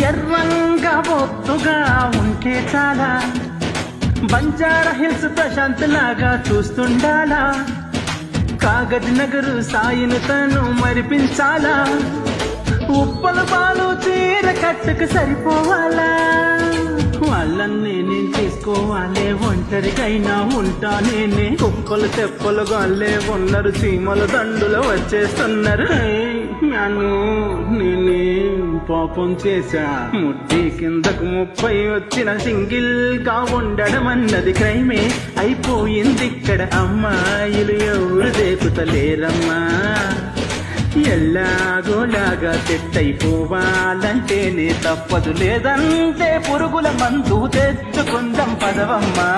ఎర్రంగా బొత్తుగా ఉంటే చాలా, బంజారా హిల్స్ ప్రశాంత్ లాగా చూస్తుండాలా, కాగజ్ నగరు సాయిను తను మరిపించాలా, ఉప్పల పాలు చీర కట్టుకు సరిపోవాలా, వాళ్ళన్నీ నేను తీసుకోవాలే, ఒంటరికైనా ఉంటా నేనే, కుక్కలు తెప్పలు గాల్లే ఉన్నారు, చీమలు దండులు వచ్చేస్తున్నారు. నన్ను నేనే పాపం చేశా, ముడ్డి కిందకు 30 వచ్చిన సింగిల్ గా ఉండడం అన్నది క్రైమే అయిపోయింది ఇక్కడ. అమ్మాయిలు ఎవరు దేకుతలేరమ్మా, ఎల్లాగోలాగా సెట్ అయిపోవాలంటేనే తప్పదు, లేదంటే పురుగుల మందు తెచ్చుకుందాం పదవమ్మా.